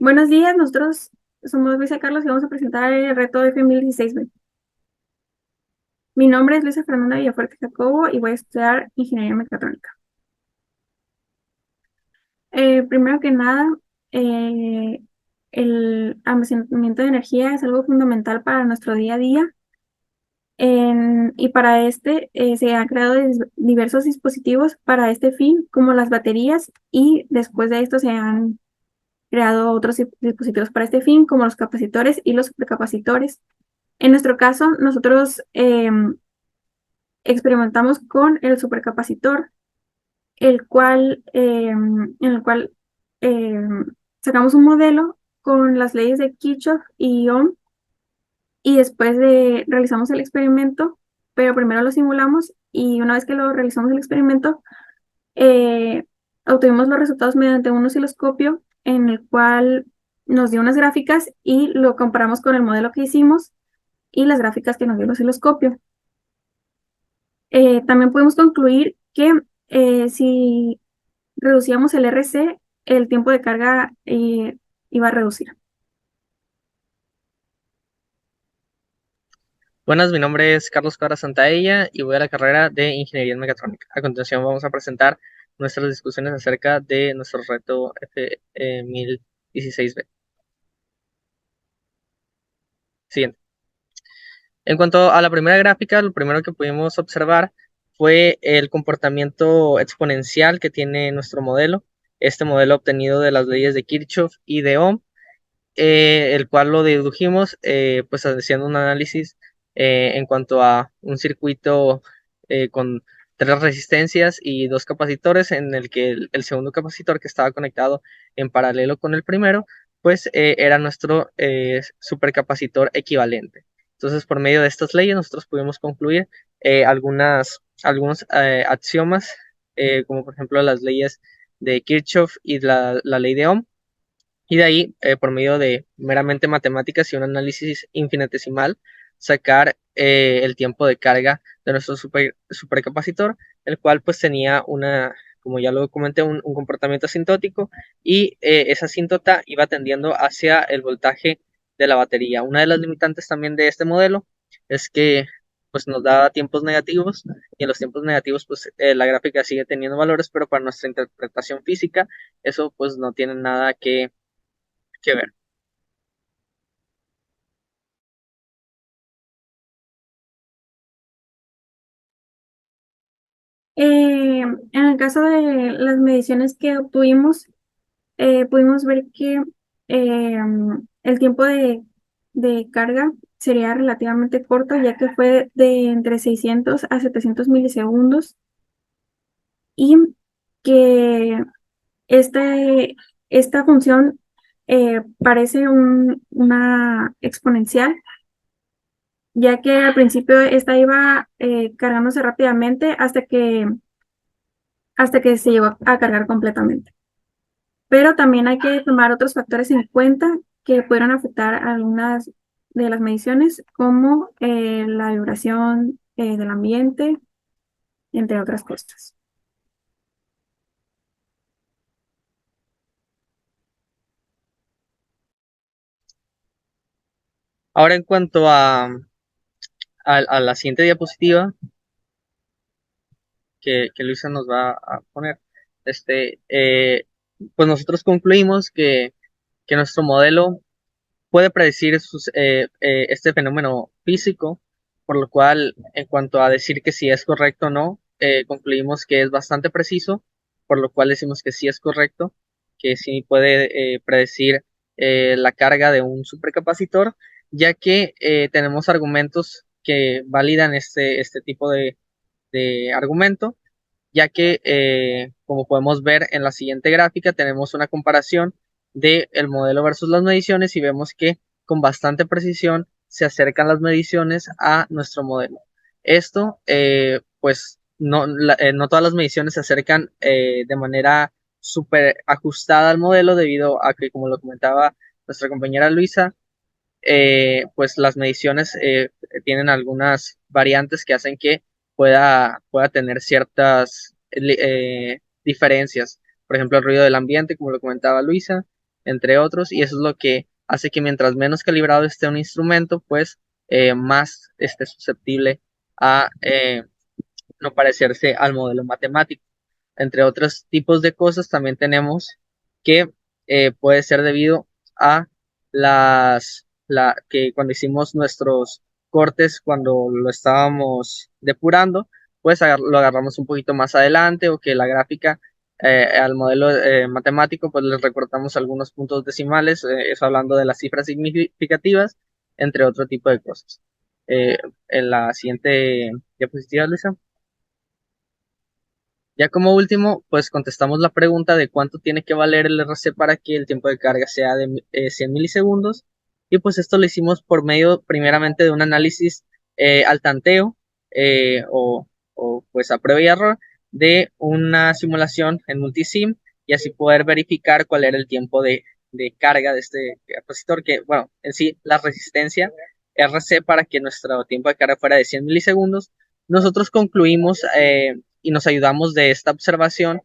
Buenos días, nosotros somos Luisa Carlos y vamos a presentar el reto de FEM 2016B. Mi nombre es Luisa Fernanda Villafuerte Jacobo y voy a estudiar Ingeniería Mecatrónica. Primero que nada, eh, el almacenamiento de energía es algo fundamental para nuestro día a día y para se han creado diversos dispositivos para este fin, como las baterías, y después de esto se han creado otros dispositivos para este fin, como los capacitores y los supercapacitores. En nuestro caso, nosotros experimentamos con el supercapacitor, en el cual sacamos un modelo con las leyes de Kirchhoff y Ohm, y realizamos el experimento, pero primero lo simulamos, y una vez que lo realizamos el experimento, eh, obtuvimos los resultados mediante un osciloscopio en el cual nos dio unas gráficas y lo comparamos con el modelo que hicimos y las gráficas que nos dio el osciloscopio. También podemos concluir que si reducíamos el RC, el tiempo de carga iba a reducir. Buenas, mi nombre es Carlos Cabra Santaella y voy a la carrera de Ingeniería en Mecatrónica. A continuación vamos a presentar nuestras discusiones acerca de nuestro reto F 1016B. Siguiente. En cuanto a la primera gráfica, lo primero que pudimos observar fue el comportamiento exponencial que tiene nuestro modelo. Este modelo obtenido de las leyes de Kirchhoff y de Ohm, el cual lo dedujimos pues haciendo un análisis en cuanto a un circuito con 3 resistencias y 2 capacitores, en el que el segundo capacitor, que estaba conectado en paralelo con el primero, pues era nuestro supercapacitor equivalente. Entonces, por medio de estas leyes, nosotros pudimos concluir algunos axiomas, como por ejemplo las leyes de Kirchhoff y la ley de Ohm. Y de ahí, por medio de meramente matemáticas y un análisis infinitesimal, sacar el tiempo de carga de nuestro supercapacitor, el cual pues tenía como ya lo comenté, un comportamiento asintótico, y esa asíntota iba tendiendo hacia el voltaje de la batería. Una de las limitantes también de este modelo es que pues nos da tiempos negativos, y en los tiempos negativos pues la gráfica sigue teniendo valores, pero para nuestra interpretación física eso pues no tiene nada que ver. En el caso de las mediciones que obtuvimos, pudimos ver que eh, el tiempo de carga sería relativamente corto, ya que fue de entre 600 a 700 milisegundos, y que Este, esta función parece una exponencial, ya que al principio esta iba cargándose rápidamente hasta que se llegó a cargar completamente. Pero también hay que tomar otros factores en cuenta que pudieron afectar algunas de las mediciones, como la vibración del ambiente, entre otras cosas. Ahora, en cuanto a la siguiente diapositiva que Luisa nos va a poner, pues nosotros concluimos que nuestro modelo puede predecir este fenómeno físico, por lo cual, en cuanto a decir que si es correcto o no, concluimos que es bastante preciso, por lo cual decimos que sí es correcto, que sí puede predecir la carga de un supercapacitor, ya que tenemos argumentos que validan este tipo de argumento, ya que, como podemos ver en la siguiente gráfica, tenemos una comparación del modelo versus las mediciones, y vemos que con bastante precisión se acercan las mediciones a nuestro modelo. Esto, pues, no todas las mediciones se acercan de manera súper ajustada al modelo, debido a que, como lo comentaba nuestra compañera Luisa, pues las mediciones tienen algunas variantes que hacen que pueda tener ciertas diferencias. Por ejemplo, el ruido del ambiente, como lo comentaba Luisa, entre otros, y eso es lo que hace que mientras menos calibrado esté un instrumento, pues más esté susceptible a no parecerse al modelo matemático. Entre otros tipos de cosas, también tenemos que puede ser debido a que cuando hicimos nuestros cortes, cuando lo estábamos depurando, pues lo agarramos un poquito más adelante, o que la gráfica al modelo matemático, pues le recortamos algunos puntos decimales, eso hablando de las cifras significativas, entre otro tipo de cosas. En la siguiente diapositiva, Luisa. Ya como último, pues contestamos la pregunta de cuánto tiene que valer el RC para que el tiempo de carga sea de 100 milisegundos. Y pues esto lo hicimos por medio primeramente de un análisis al tanteo, o pues a prueba y error de una simulación en multisim, y así poder verificar cuál era el tiempo de carga de este capacitor, que bueno, en sí la resistencia RC para que nuestro tiempo de carga fuera de 100 milisegundos. Nosotros concluimos y nos ayudamos de esta observación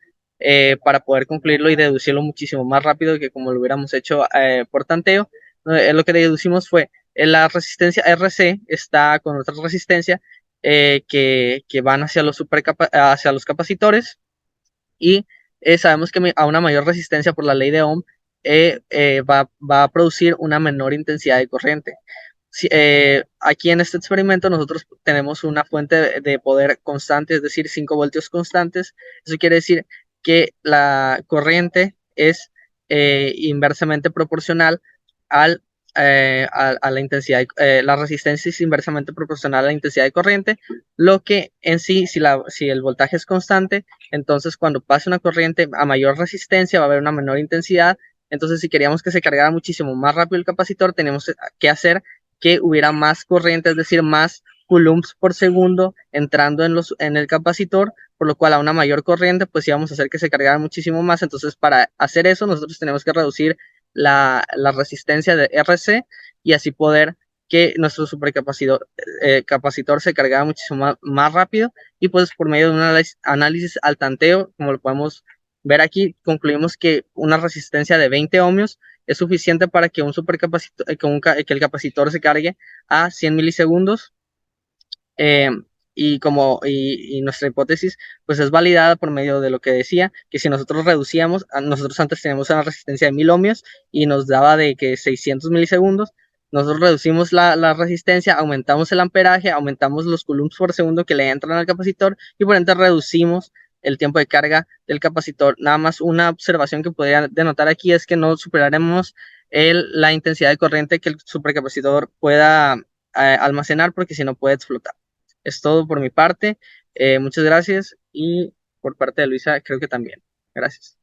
para poder concluirlo y deducirlo muchísimo más rápido que como lo hubiéramos hecho por tanteo. Lo que deducimos fue la resistencia RC está con otra resistencia que van hacia hacia los capacitores, y sabemos que a una mayor resistencia por la ley de Ohm va a producir una menor intensidad de corriente. Aquí en este experimento nosotros tenemos una fuente de poder constante, es decir, 5 voltios constantes. Eso quiere decir que la corriente es inversamente proporcional al, a la intensidad, la resistencia es inversamente proporcional a la intensidad de corriente, lo que en sí, si el voltaje es constante, entonces cuando pase una corriente a mayor resistencia va a haber una menor intensidad. Entonces, si queríamos que se cargara muchísimo más rápido el capacitor, tenemos que hacer que hubiera más corriente, es decir, más coulombs por segundo entrando en el capacitor, por lo cual a una mayor corriente pues íbamos a hacer que se cargara muchísimo más. Entonces, para hacer eso nosotros tenemos que reducir la resistencia de RC, y así poder que nuestro supercapacitor capacitor se cargara muchísimo más rápido. Y pues por medio de un análisis al tanteo, como lo podemos ver aquí, concluimos que una resistencia de 20 ohmios es suficiente para que un supercapacitor, que el capacitor se cargue a 100 milisegundos. Eh, y nuestra hipótesis pues es validada por medio de lo que decía, que si nosotros reducíamos, nosotros antes teníamos una resistencia de 1000 ohmios y nos daba de que 600 milisegundos, nosotros reducimos la resistencia, aumentamos el amperaje, aumentamos los coulombs por segundo que le entran al capacitor, y por ende reducimos el tiempo de carga del capacitor. Nada más una observación que podría denotar aquí es que no superaremos la intensidad de corriente que el supercapacitor pueda almacenar, porque si no puede explotar. Es todo por mi parte. Muchas gracias, y por parte de Luisa creo que también. Gracias.